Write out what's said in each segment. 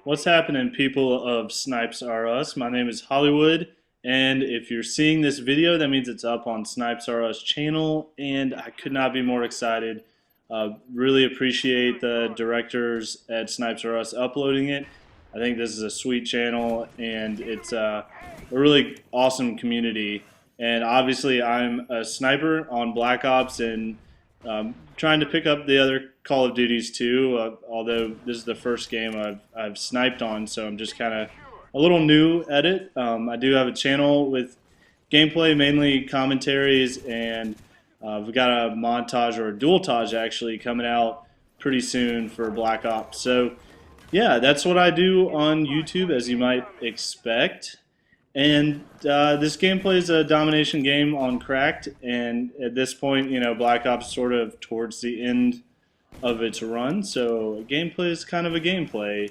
What's happening, people of SnipesAreUs? My name is Hollywood, and if you're seeing this video, that means it's up on SnipesAreUs channel, and I could not be more excited. Really appreciate the directors at SnipesAreUs uploading it. I think this is a sweet channel, and it's a really awesome community. And obviously, I'm a sniper on Black Ops, and trying to pick up the other Call of Duties too, although this is the first game I've sniped on, so I'm just kind of a little new at it. I do have a channel with gameplay, mainly commentaries, and we've got a montage or a dualtage actually coming out pretty soon for Black Ops. So yeah, that's what I do on YouTube, as you might expect. And this gameplay is a domination game on Cracked, and at this point, you know, Black Ops is sort of towards the end of its run, so gameplay is kind of a gameplay,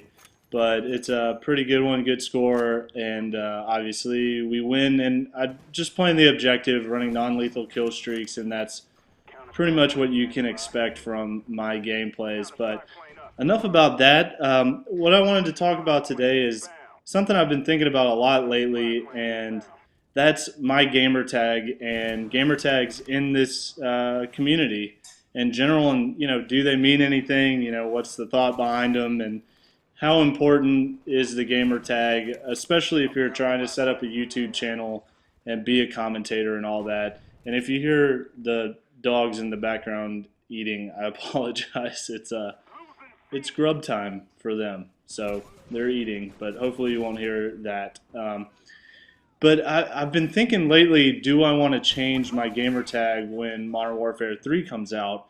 but it's a pretty good one, good score, and obviously we win, and I'm just playing the objective, running non-lethal kill streaks, and that's pretty much what you can expect from my gameplays. But enough about that. What I wanted to talk about today is something I've been thinking about a lot lately, and that's my gamertag and gamertags in this community in general. And you know, do they mean anything? You know, what's the thought behind them, and how important is the gamertag, especially if you're trying to set up a YouTube channel and be a commentator and all that. And if you hear the dogs in the background eating, I apologize. It's grub time for them, so they're eating, but hopefully you won't hear that. But I've been thinking lately, do I want to change my gamer tag when Modern Warfare 3 comes out?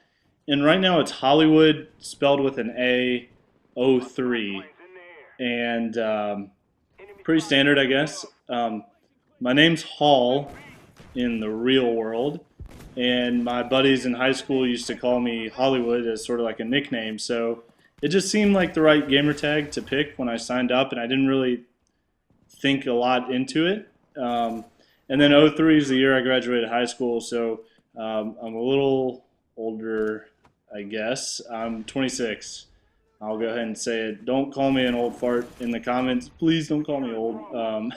And right now it's Hollywood, spelled with an A, 03, and pretty standard, I guess. My name's Hall in the real world, and my buddies in high school used to call me Hollywood as sort of like a nickname, so it just seemed like the right gamer tag to pick when I signed up, and I didn't really think a lot into it. And then '03 is the year I graduated high school, so I'm a little older, I guess. I'm 26. I'll go ahead and say it. Don't call me an old fart in the comments. Please don't call me old. I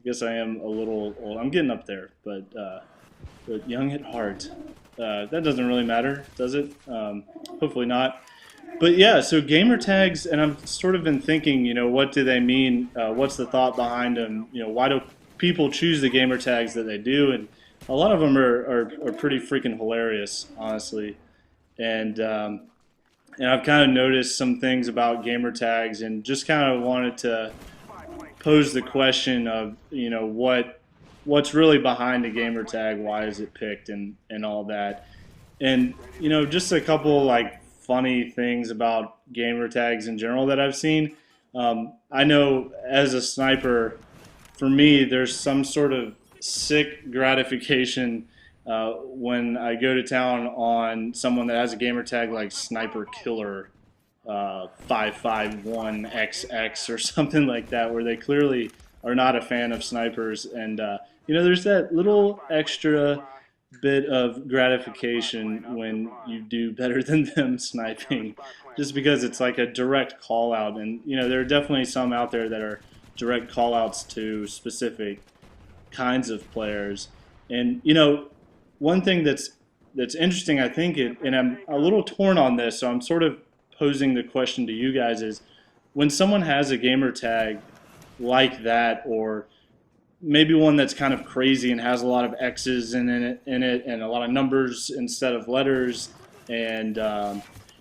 guess I am a little old. I'm getting up there, but young at heart. That doesn't really matter, does it? Hopefully not. But yeah, so gamer tags, and I've sort of been thinking, you know, what do they mean? What's the thought behind them? You know, why do people choose the gamer tags that they do? And a lot of them are pretty freaking hilarious, honestly. And I've kind of noticed some things about gamer tags, and just kind of wanted to pose the question of, you know, what's really behind a gamer tag? Why is it picked, and all that? And you know, just a couple like funny things about gamer tags in general that I've seen. I know as a sniper, for me, there's some sort of sick gratification when I go to town on someone that has a gamer tag like Sniper Killer 551XX or something like that, where they clearly are not a fan of snipers, and you know, there's that little extra bit of gratification when you do better than them sniping, just because it's like a direct call out. And you know, there are definitely some out there that are direct call outs to specific kinds of players. And you know, one thing that's interesting, I think, and I'm a little torn on this, so I'm sort of posing the question to you guys, is when someone has a gamer tag like that, or maybe one that's kind of crazy and has a lot of X's in it and a lot of numbers instead of letters, and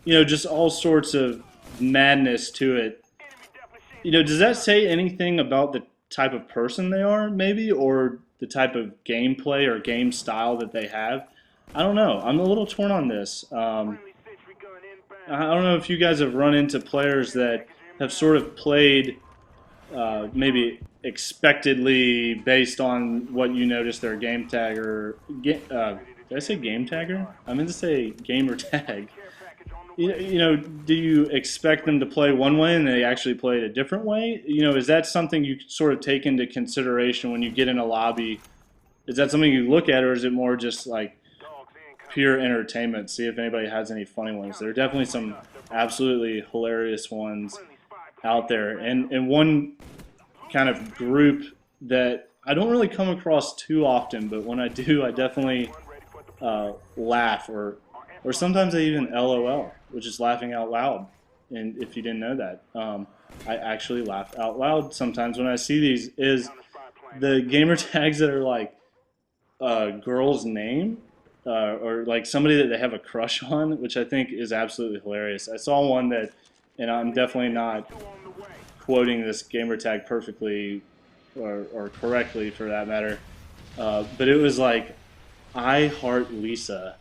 you know, just all sorts of madness to it. You know, does that say anything about the type of person they are, maybe, or the type of gameplay or game style that they have? I don't know. I'm a little torn on this. I don't know if you guys have run into players that have sort of played maybe expectedly based on what you notice their game tag, or did I say game tagger? I meant to say gamer tag. You know, do you expect them to play one way and they actually play it a different way? You know, is that something you sort of take into consideration when you get in a lobby? Is that something you look at, or is it more just like pure entertainment? See if anybody has any funny ones. There are definitely some absolutely hilarious ones out there. And one kind of group that I don't really come across too often, but when I do, I definitely laugh, or sometimes I even LOL, which is laughing out loud. And if you didn't know that, I actually laugh out loud sometimes when I see these. Is the gamer tags that are like a girl's name, or like somebody that they have a crush on, which I think is absolutely hilarious. I saw one that, and I'm definitely not quoting this gamer tag perfectly or correctly for that matter, but it was like, I heart Lisa,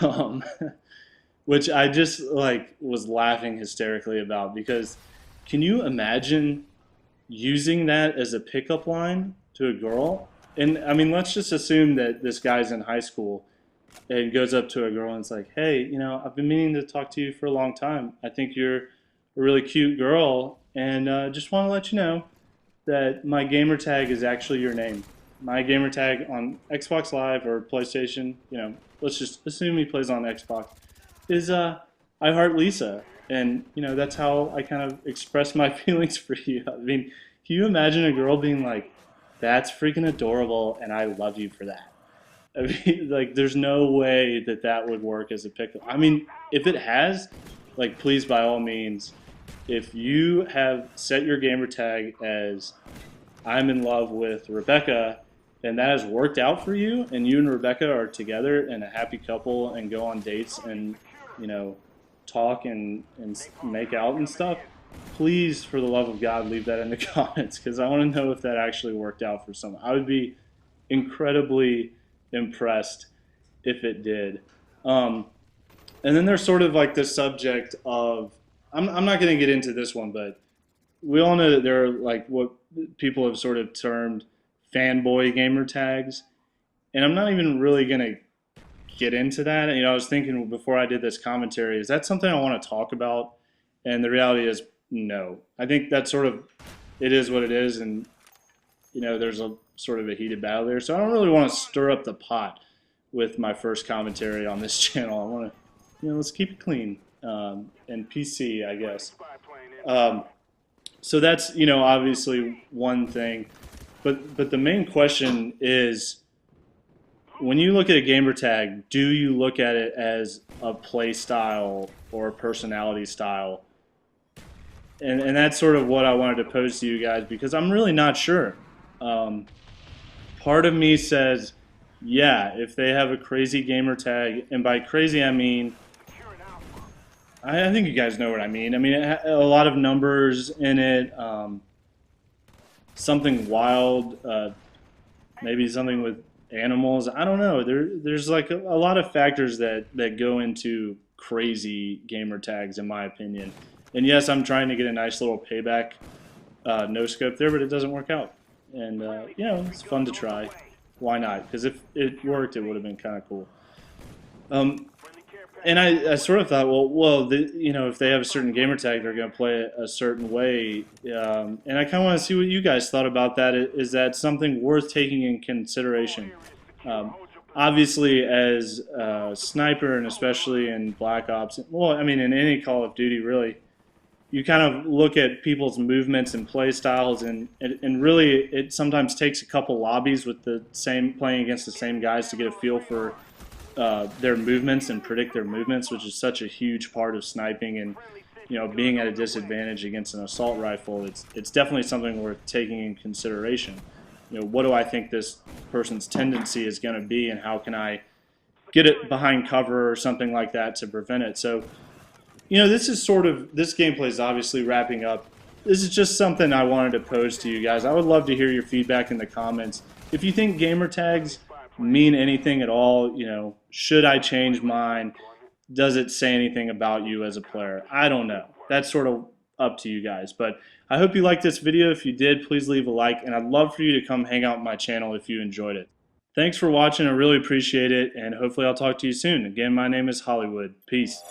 um, which I just like was laughing hysterically about, because can you imagine using that as a pickup line to a girl? And I mean, let's just assume that this guy's in high school and goes up to a girl and it's like, hey, I've been meaning to talk to you for a long time. I think you're a really cute girl, and just want to let you know that my gamer tag is actually your name. My gamer tag on Xbox Live or PlayStation, let's just assume he plays on Xbox, is I heart Lisa. And, that's how I kind of express my feelings for you. I mean, can you imagine a girl being like, that's freaking adorable and I love you for that? I mean, like, there's no way that that would work as a pickup. I mean, if it has, like, please, by all means, if you have set your gamer tag as I'm in love with Rebecca, and that has worked out for you, and you and Rebecca are together and a happy couple and go on dates and, talk and make out and stuff, please, for the love of God, leave that in the comments, because I want to know if that actually worked out for someone. I would be incredibly impressed if it did. And then there's sort of like the subject of, I'm not going to get into this one, but we all know that there are like what people have sort of termed fanboy gamer tags. And I'm not even really going to get into that. I was thinking before I did this commentary, is that something I want to talk about? And the reality is, no. I think that sort of, it is what it is, and there's a sort of a heated battle there. So I don't really want to stir up the pot with my first commentary on this channel. I want to, let's keep it clean, and PC, I guess. So that's, obviously one thing. But the main question is, when you look at a gamer tag, do you look at it as a play style or a personality style? And that's sort of what I wanted to pose to you guys, because I'm really not sure. Part of me says, yeah, if they have a crazy gamer tag, and by crazy I mean, I think you guys know what I mean. I mean, a lot of numbers in it, something wild, maybe something with animals. I don't know. There's like a lot of factors that go into crazy gamer tags, in my opinion. And yes, I'm trying to get a nice little payback no scope there, but it doesn't work out. And it's fun to try. Why not? Because if it worked, it would have been kind of cool. And I sort of thought, well, if they have a certain gamer tag, they're going to play it a certain way. And I kind of want to see what you guys thought about that. Is that something worth taking in consideration? Obviously, as a sniper, and especially in Black Ops, well, I mean, in any Call of Duty, really, you kind of look at people's movements and play styles, and really, it sometimes takes a couple lobbies with playing against the same guys to get a feel for their movements and predict their movements, which is such a huge part of sniping. And being at a disadvantage against an assault rifle, it's definitely something worth taking in consideration. What do I think this person's tendency is going to be, and how can I get it behind cover or something like that to prevent it? So this gameplay is obviously wrapping up. This is just something I wanted to pose to you guys. I would love to hear your feedback in the comments. If you think gamer tags mean anything at all, should I change mine? Does it say anything about you as a player? I don't know. That's sort of up to you guys. But I hope you liked this video. If you did, please leave a like, and I'd love for you to come hang out on my channel if you enjoyed it. Thanks for watching. I really appreciate it, and hopefully I'll talk to you soon. Again, my name is Hollywood. Peace.